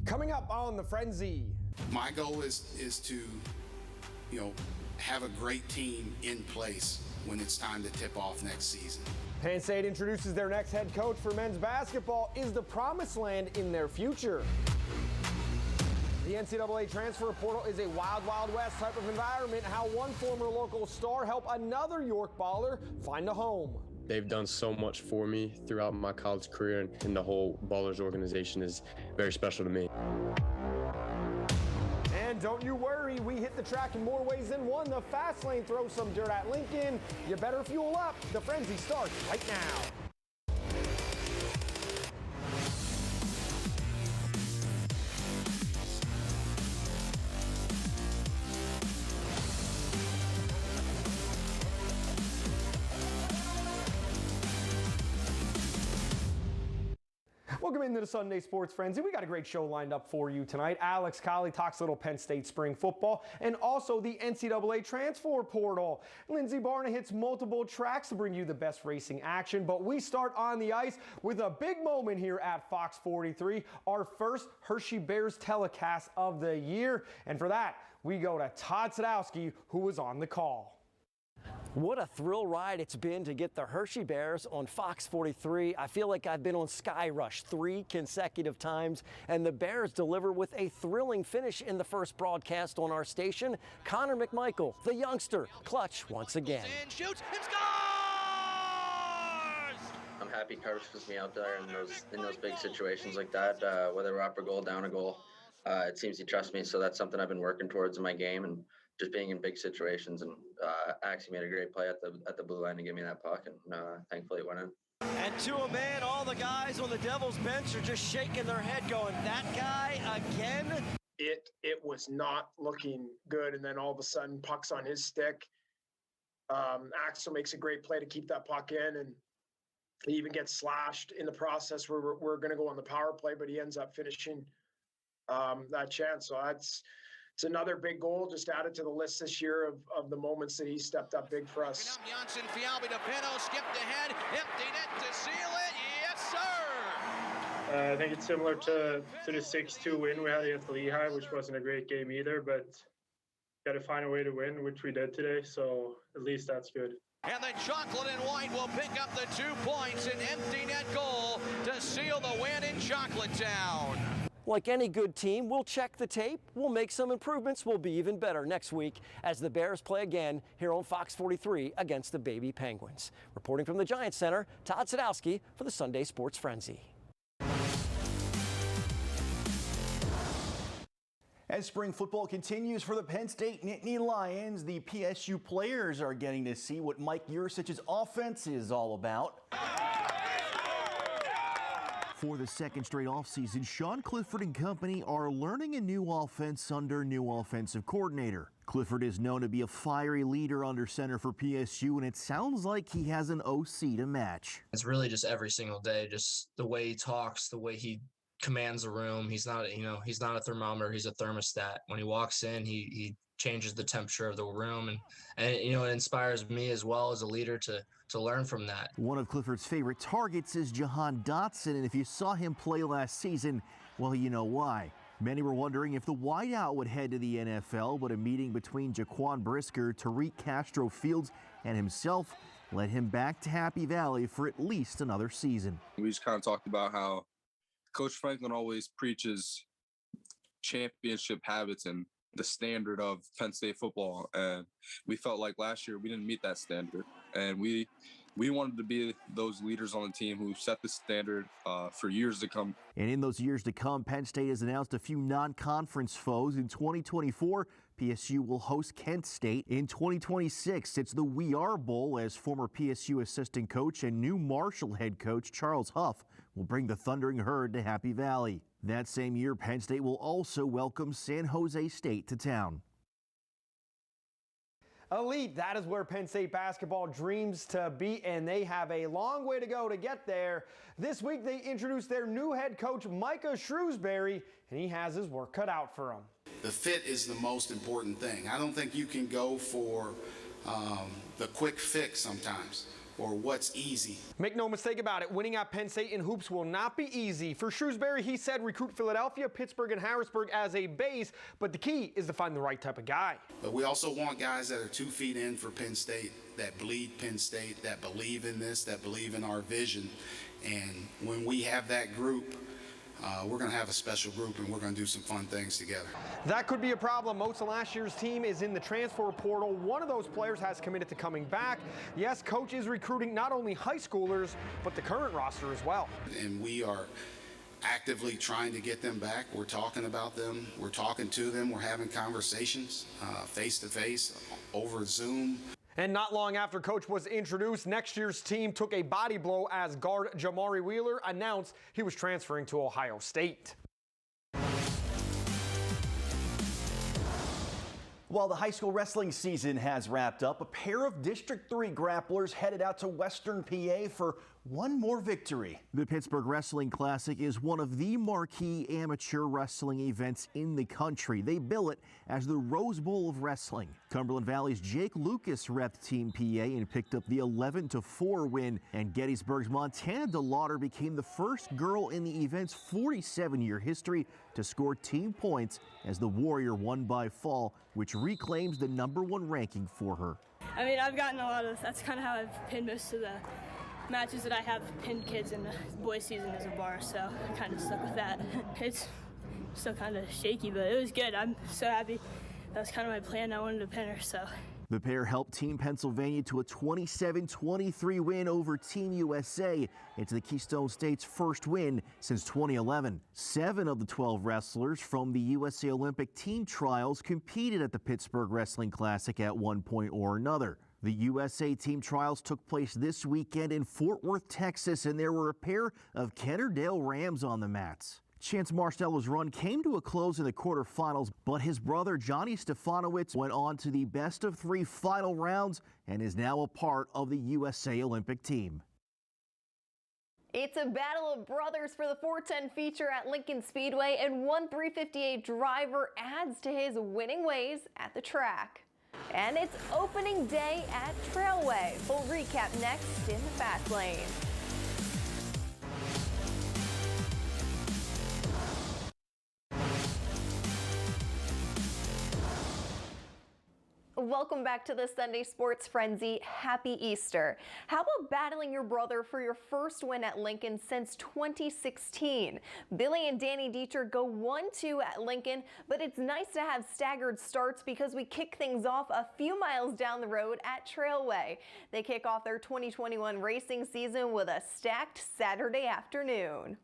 Coming up on The Frenzy. My goal is to, have a great team in place when it's time to tip off next season. Penn State introduces their next head coach for men's basketball. Is the promised land in their future? The NCAA transfer portal is a wild, wild west type of environment. How one former local star helped another York baller find a home. They've done so much for me throughout my college career, and the whole Ballers organization is very special to me. And don't you worry, we hit the track in more ways than one. The fast lane throws some dirt at Lincoln. You better fuel up. The Frenzy starts right now. Welcome into the Sunday Sports Frenzy. We got a great show lined up for you tonight. Alex Colley talks a little Penn State spring football and also the NCAA transfer portal. Lindsey Barna hits multiple tracks to bring you the best racing action, but we start on the ice with a big moment here at Fox 43, our first Hershey Bears telecast of the year. And for that, we go to Todd Sadowski, who was on the call. What a thrill ride it's been to get the Hershey Bears on Fox 43. I feel like I've been on Sky Rush 3 consecutive times, and the Bears deliver with a thrilling finish in the first broadcast on our station. Connor McMichael, the youngster, clutch once again. And shoots and scores! I'm happy Coach puts me out there in those big situations like that, whether we're up a goal, down a goal. It seems he trusts me, so that's something I've been working towards in my game, and just being in big situations, and actually made a great play at the blue line to give me that puck, and thankfully it went in. And to a man, all the guys on the Devils bench are just shaking their head going, that guy again? It was not looking good, and then all of a sudden puck's on his stick. Axel makes a great play to keep that puck in, and he even gets slashed in the process. We're going to go on the power play, but he ends up finishing that chance. So it's another big goal, just added to the list this year of the moments that he stepped up big for us. Janssen, Fialbi to Pino, skipped ahead, empty net to seal it. Yes, sir! I think it's similar to the 6-2 win we had against Lehigh, which wasn't a great game either, but got to find a way to win, which we did today, so at least that's good. And the chocolate and white will pick up the 2 points, an empty net goal to seal the win in Chocolatetown. Like any good team, we'll check the tape, we'll make some improvements, we'll be even better next week as the Bears play again here on Fox 43 against the Baby Penguins. Reporting from the Giants Center, Todd Sadowski for the Sunday Sports Frenzy. As spring football continues for the Penn State Nittany Lions, the PSU players are getting to see what Mike Yursich's offense is all about. For the second straight offseason, Sean Clifford and company are learning a new offense under new offensive coordinator. Clifford is known to be a fiery leader under center for PSU, and it sounds like he has an OC to match. It's really just every single day, just the way he talks, the way he commands a room. He's not a thermometer, he's a thermostat. When he walks in, he changes the temperature of the room, and it inspires me as well as a leader to learn from that. One of Clifford's favorite targets is Jahan Dotson, and if you saw him play last season, well, you know why. Many were wondering if the wideout would head to the NFL, but a meeting between Jaquan Brisker, Tariq Castro Fields, and himself led him back to Happy Valley for at least another season. We just kind of talked about how Coach Franklin always preaches championship habits and the standard of Penn State football, and we felt like last year we didn't meet that standard, and we wanted to be those leaders on the team who set the standard for years to come. And in those years to come, Penn State has announced a few non-conference foes. In 2024, PSU will host Kent State. In 2026, it's the We Are Bowl, as former PSU assistant coach and new Marshall head coach Charles Huff will bring the Thundering Herd to Happy Valley. That same year, Penn State will also welcome San Jose State to town. Elite, that is where Penn State basketball dreams to be, and they have a long way to go to get there. This week, they introduced their new head coach, Micah Shrewsbury, and he has his work cut out for him. The fit is the most important thing. I don't think you can go for the quick fix sometimes. or what's easy. Make no mistake about it, winning at Penn State in hoops will not be easy. For Shrewsbury, he said recruit Philadelphia, Pittsburgh, and Harrisburg as a base, but the key is to find the right type of guy. But we also want guys that are 2 feet in for Penn State, that bleed Penn State, that believe in this, that believe in our vision. And when we have that group, we're going to have a special group, and we're going to do some fun things together. That could be a problem. Most of last year's team is in the transfer portal. One of those players has committed to coming back. Yes, coach is recruiting not only high schoolers, but the current roster as well. And we are actively trying to get them back. We're talking about them. We're talking to them. We're having conversations face-to-face over Zoom. And not long after Coach was introduced, next year's team took a body blow as guard Jamari Wheeler announced he was transferring to Ohio State. While the high school wrestling season has wrapped up, a pair of District 3 grapplers headed out to Western PA for one more victory. The Pittsburgh Wrestling Classic is one of the marquee amateur wrestling events in the country. They bill it as the Rose Bowl of wrestling. Cumberland Valley's Jake Lucas repped Team PA and picked up the 11-4 win, and Gettysburg's Montana DeLauder became the first girl in the event's 47-year history to score team points as the Warrior won by fall, which reclaims the #1 ranking for her. I mean, I've gotten a lot of, that's kind of how I've pinned most of the matches that I have pinned kids in the boys season as a bar, so I kind of stuck with that. It's still kind of shaky, but it was good. I'm so happy. That was kind of my plan. I wanted to pin her, so. The pair helped Team Pennsylvania to a 27-23 win over Team USA. It's the Keystone State's first win since 2011. 7 of the 12 wrestlers from the USA Olympic team trials competed at the Pittsburgh Wrestling Classic at one point or another. The USA team trials took place this weekend in Fort Worth, Texas, and there were a pair of Kennerdale Rams on the mats. Chance Marstelo's run came to a close in the quarterfinals, but his brother Johnny Stefanowicz went on to the best-of-3 final rounds and is now a part of the USA Olympic team. It's a battle of brothers for the 410 feature at Lincoln Speedway, and one 358 driver adds to his winning ways at the track. And it's opening day at Trailway. Full recap next in the Fast Lane. Welcome back to the Sunday Sports Frenzy. Happy Easter. How about battling your brother for your first win at Lincoln since 2016? Billy and Danny Dietrich go 1-2 at Lincoln, but it's nice to have staggered starts because we kick things off a few miles down the road at Trailway. They kick off their 2021 racing season with a stacked Saturday afternoon.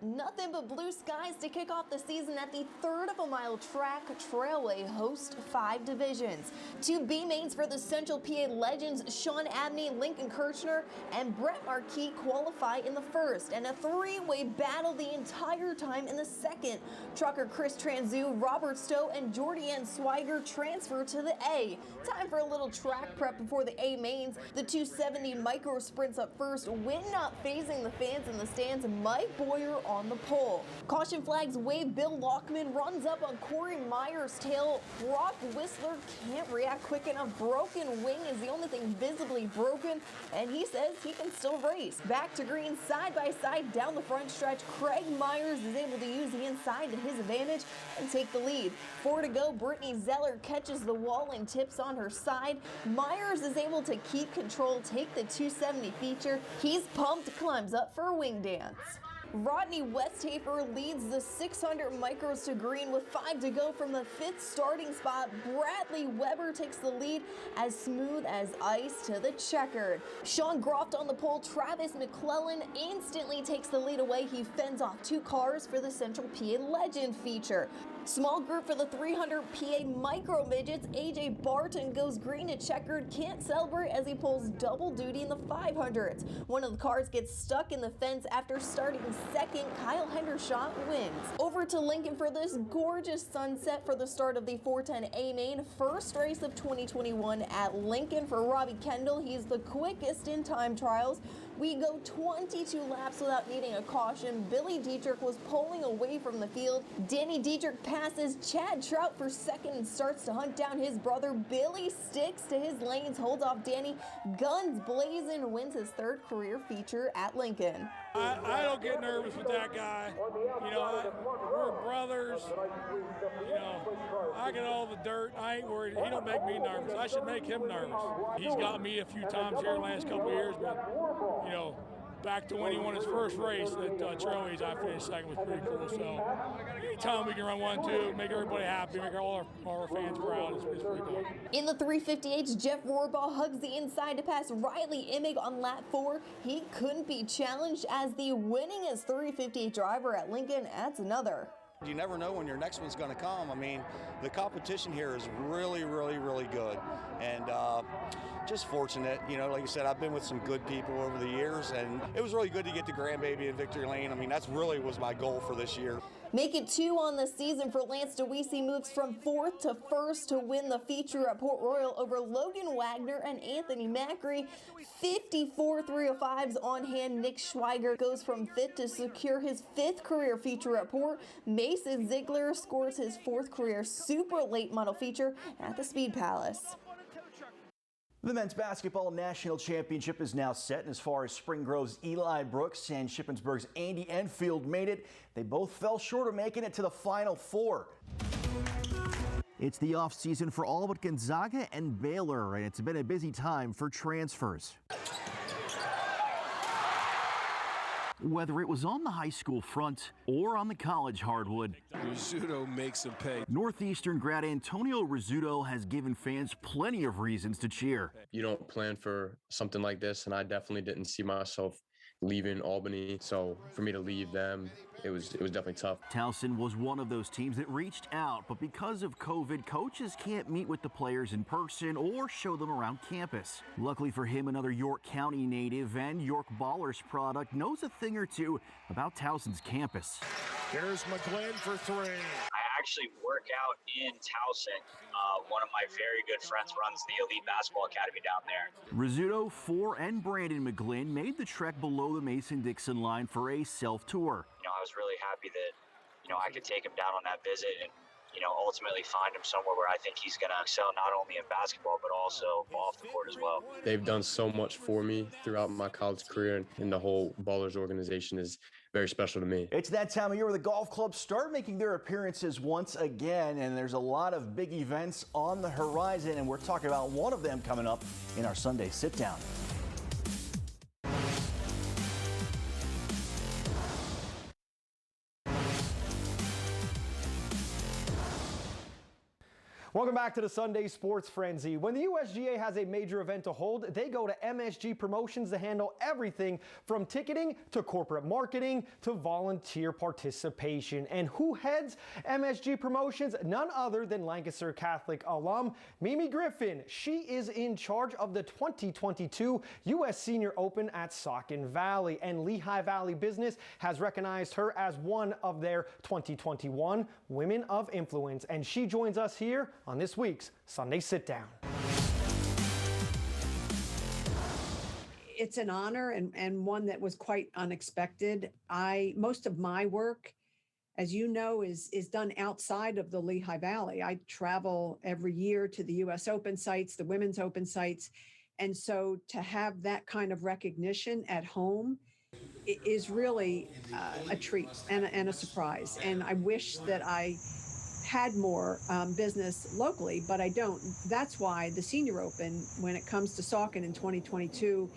Nothing but blue skies to kick off the season at the 1/3 of a mile track. Trailway hosts 5 divisions. 2 B mains for the Central PA legends Sean Abney, Lincoln Kirchner, and Brett Marquis qualify in the first, and a 3-way battle the entire time in the second. Trucker Chris Transu, Robert Stowe, and Jordianne Swiger transfer to the A. Time for a little track prep before the A mains. The 270 micro sprints up first. Wind not phasing the fans in the stands. Mike Boyer on the pole. Caution flags wave. Bill Lockman runs up on Corey Meyer's tail. Brock Whistler can't react quick enough. Broken wing is the only thing visibly broken, and he says he can still race. Back to green, side by side down the front stretch. Craig Myers is able to use the inside to his advantage and take the lead. 4 to go. Brittany Zeller catches the wall and tips on her side. Myers is able to keep control, take the 270 feature. He's pumped, climbs up for a wing dance. Rodney Westhafer leads the 600 micros to green with 5 to go from the 5th starting spot. Bradley Weber takes the lead as smooth as ice to the checkered. Sean Groft on the pole. Travis McClellan instantly takes the lead away. He fends off 2 cars for the Central PA Legend feature. Small group for the 300 PA micro midgets. AJ Barton goes green to checkered. Can't celebrate as he pulls double duty in the 500s. One of the cars gets stuck in the fence after starting second. Kyle Hendershot wins. Over to Lincoln for this gorgeous sunset for the start of the 410 A main. First race of 2021 at Lincoln for Robbie Kendall. He's the quickest in time trials. We go 22 laps without needing a caution. Billy Dietrich was pulling away from the field. Danny Dietrich passes Chad Trout for second and starts to hunt down his brother. Billy sticks to his lanes, holds off Danny. Guns blazing, wins his third career feature at Lincoln. I don't get nervous with that guy. You know, we're brothers. You know, I get all the dirt. I ain't worried. He don't make me nervous. I should make him nervous. He's got me a few times here the last couple of years, but, you know, back to when he won his first race at Trailways, I finished second, was pretty cool. So anytime we can run 1-2, make everybody happy, make all our fans proud, it's pretty cool. In the 358s, Jeff Rohrbaugh hugs the inside to pass Riley Imig on lap 4. He couldn't be challenged as the winningest 358 driver at Lincoln adds another. You never know when your next one's going to come. I mean, the competition here is really, really, really good. And just fortunate, you know, like you said, I've been with some good people over the years, and it was really good to get the grandbaby in victory lane. I mean, that's really was my goal for this year. Make it 2 on the season for Lance DeWeese. Moves from 4th to 1st to win the feature at Port Royal over Logan Wagner and Anthony Macri. 54 305s on hand. Nick Schweiger goes from 5th to secure his 5th career feature at Port. Mason Ziegler scores his 4th career super late model feature at the Speed Palace. The men's basketball national championship is now set, and as far as Spring Grove's Eli Brooks and Shippensburg's Andy Enfield made it, they both fell short of making it to the Final Four. It's the offseason for all but Gonzaga and Baylor, and it's been a busy time for transfers. Whether it was on the high school front or on the college hardwood, Rizzuto makes him pay. Northeastern grad Antonio Rizzuto has given fans plenty of reasons to cheer. You don't plan for something like this, and I definitely didn't see myself leaving Albany. So for me to leave them, it was definitely tough. Towson was one of those teams that reached out, but because of COVID, coaches can't meet with the players in person or show them around campus. Luckily for him, another York County native and York Ballers product knows a thing or two about Towson's campus. Here's McGlynn for 3. I actually work out in Towson. One of my very good friends runs the Elite Basketball Academy down there. Rizzuto, Four, and Brandon McGlynn made the trek below the Mason-Dixon line for a self-tour. You know, I was really happy that, you know, I could take him down on that visit and, you know, ultimately find him somewhere where I think he's going to excel not only in basketball, but also off the court as well. They've done so much for me throughout my college career, and the whole Ballers organization is very special to me. It's that time of year where the golf clubs start making their appearances once again, and there's a lot of big events on the horizon, and we're talking about one of them coming up in our Sunday sit-down. Welcome back to the Sunday Sports Frenzy. When the USGA has a major event to hold, they go to MSG Promotions to handle everything from ticketing to corporate marketing to volunteer participation. And who heads MSG Promotions? None other than Lancaster Catholic alum Mimi Griffin. She is in charge of the 2022 U.S. Senior Open at Saucon Valley, and Lehigh Valley Business has recognized her as one of their 2021 Women of Influence, and she joins us here on this week's Sunday Sit Down. It's an honor and one that was quite unexpected. Most of my work, as you know, is done outside of the Lehigh Valley. I travel every year to the U.S. Open sites, the Women's Open sites. And so to have that kind of recognition at home is really a treat and a surprise. And I wish that I had more business locally, but I don't. That's why the Senior Open, when it comes to Saucon in 2022,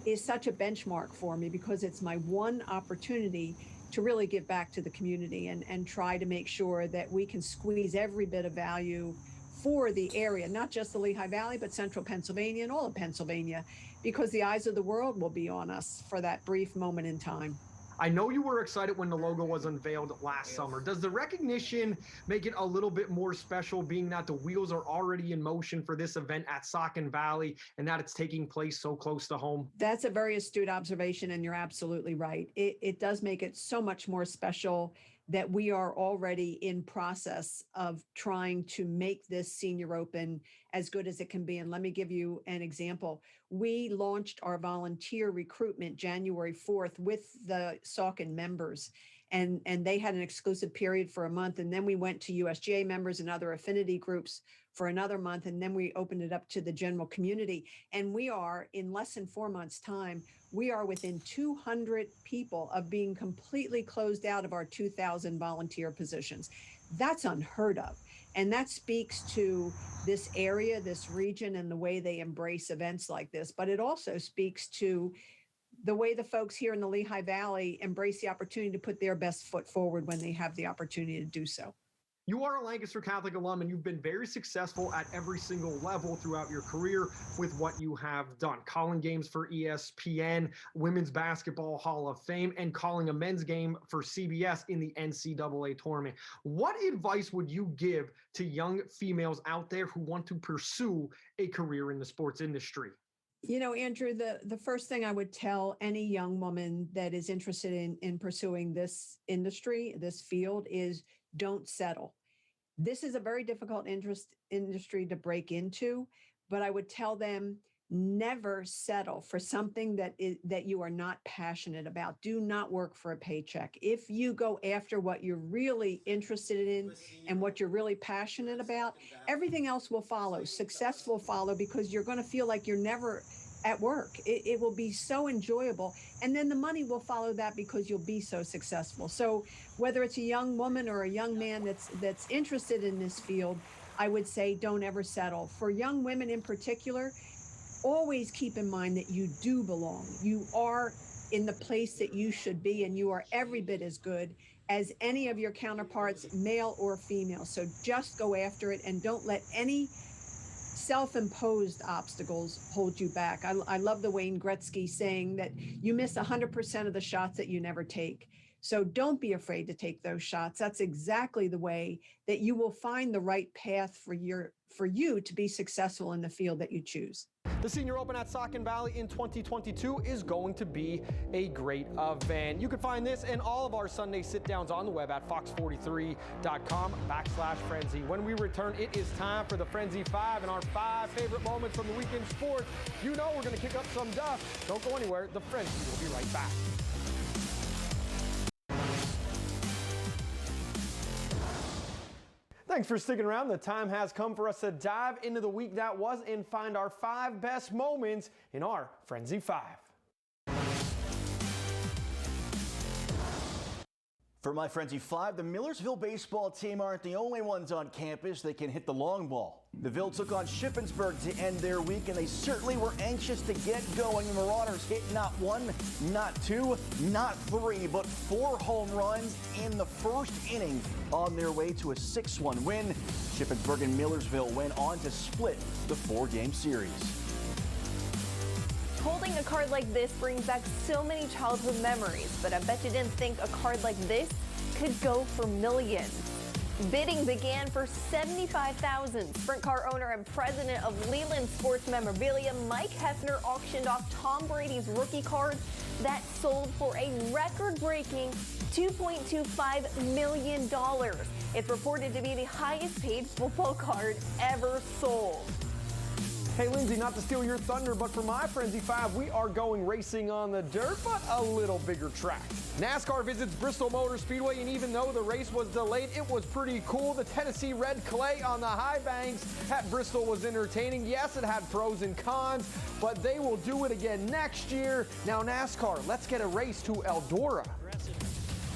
is such a benchmark for me, because it's my one opportunity to really give back to the community and try to make sure that we can squeeze every bit of value for the area, not just the Lehigh Valley, but central Pennsylvania and all of Pennsylvania, because the eyes of the world will be on us for that brief moment in time. I know you were excited when the logo was unveiled last summer. Does the recognition make it a little bit more special, being that the wheels are already in motion for this event at Saucon Valley and that it's taking place so close to home? That's a very astute observation, and you're absolutely right. It does make it so much more special that we are already in process of trying to make this Senior Open as good as it can be. And let me give you an example. we launched our volunteer recruitment January 4th with the Saucon members. And they had an exclusive period for a month. And then we went to USGA members and other affinity groups for another month. And then we opened it up to the general community. And we are, in less than 4 months' time, we are within 200 people of being completely closed out of our 2,000 volunteer positions. That's unheard of. And that speaks to this area, this region, and the way they embrace events like this. But it also speaks to the way the folks here in the Lehigh Valley embrace the opportunity to put their best foot forward when they have the opportunity to do so. You are a Lancaster Catholic alum, and you've been very successful at every single level throughout your career with what you have done. Calling games for ESPN, Women's Basketball Hall of Fame, and calling a men's game for CBS in the NCAA tournament. What advice would you give to young females out there who want to pursue a career in the sports industry? You know, Andrew, the first thing I would tell any young woman that is interested in pursuing this industry, this field, is don't settle. This is a very difficult industry to break into, but I would tell them never settle for something that you are not passionate about. Do not work for a paycheck. If you go after what you're really interested in and what you're really passionate about, everything else will follow. Success will follow because you're going to feel like you're never at work. It will be so enjoyable. And then the money will follow that because you'll be so successful. So whether it's a young woman or a young man that's interested in this field, I would say don't ever settle. For young women in particular, always keep in mind that you do belong. You are in the place that you should be, and you are every bit as good as any of your counterparts, male or female. So just go after it and don't let any self-imposed obstacles hold you back. I love the Wayne Gretzky saying that you miss 100% of the shots that you never take. So don't be afraid to take those shots. That's exactly the way that you will find the right path for you to be successful in the field that you choose. The Senior Open at Saucon Valley in 2022 is going to be a great event. You can find this and all of our Sunday sit-downs on the web at fox43.com/Frenzy. When we return, it is time for the Frenzy 5 and our 5 favorite moments from the weekend sports. You know we're going to kick up some dust. Don't go anywhere. The Frenzy will be right back. Thanks for sticking around. The time has come for us to dive into the week that was and find our 5 best moments in our Frenzy 5. For my Frenzy 5, the Millersville baseball team aren't the only ones on campus that can hit the long ball. The Ville took on Shippensburg to end their week, and they certainly were anxious to get going. The Marauders hit not 1, not 2, not 3, but 4 home runs in the first inning on their way to a 6-1 win. Shippensburg and Millersville went on to split the 4-game series. Holding a card like this brings back so many childhood memories, but I bet you didn't think a card like this could go for millions. Bidding began for $75,000. Sprint car owner and president of Leland Sports Memorabilia, Mike Hefner, auctioned off Tom Brady's rookie card that sold for a record-breaking $2.25 million. It's reported to be the highest paid football card ever sold. Hey, Lindsay, not to steal your thunder, but for my Frenzy 5, we are going racing on the dirt, but a little bigger track. NASCAR visits Bristol Motor Speedway, and even though the race was delayed, it was pretty cool. The Tennessee red clay on the high banks at Bristol was entertaining. Yes, it had pros and cons, but they will do it again next year. Now, NASCAR, let's get a race to Eldora.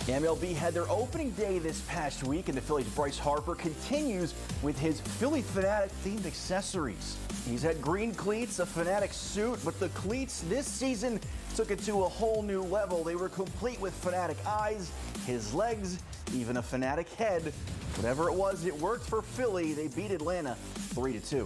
MLB had their opening day this past week, and the Phillies' Bryce Harper continues with his Philly Fanatic-themed accessories. He's had green cleats, a Fanatic suit, but the cleats this season took it to a whole new level. They were complete with Fanatic eyes, his legs, even a Fanatic head. Whatever it was, it worked for Philly. They beat Atlanta 3-2.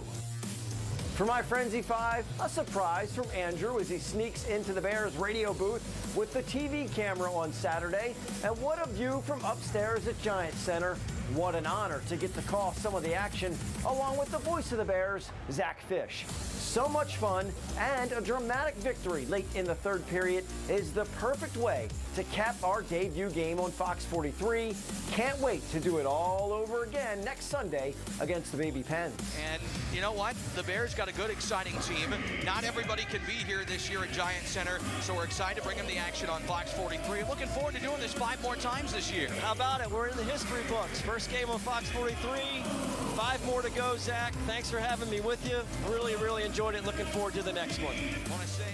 For my Frenzy 5, a surprise from Andrew as he sneaks into the Bears radio booth with the TV camera on Saturday. And what a view from upstairs at Giant Center. What an honor to get to call some of the action along with the voice of the Bears, Zach Fish. So much fun, and a dramatic victory late in the third period is the perfect way to cap our debut game on Fox 43. Can't wait to do it all over again next Sunday against the Baby Pens. And you know what? The Bears got a good, exciting team. Not everybody can be here this year at Giant Center, so we're excited to bring them the action on Fox 43. Looking forward to doing this 5 more times this year. How about it? We're in the history books. First game on Fox 43, 5 more to go, Zach. Thanks for having me with you. Really, really enjoyed it. Looking forward to the next one. Want to say...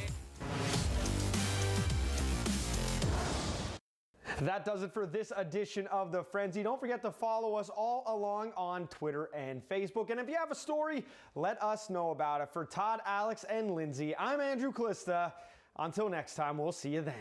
That does it for this edition of The Frenzy. Don't forget to follow us all along on Twitter and Facebook. And if you have a story, let us know about it. For Todd, Alex, and Lindsay, I'm Andrew Calista. Until next time, we'll see you then.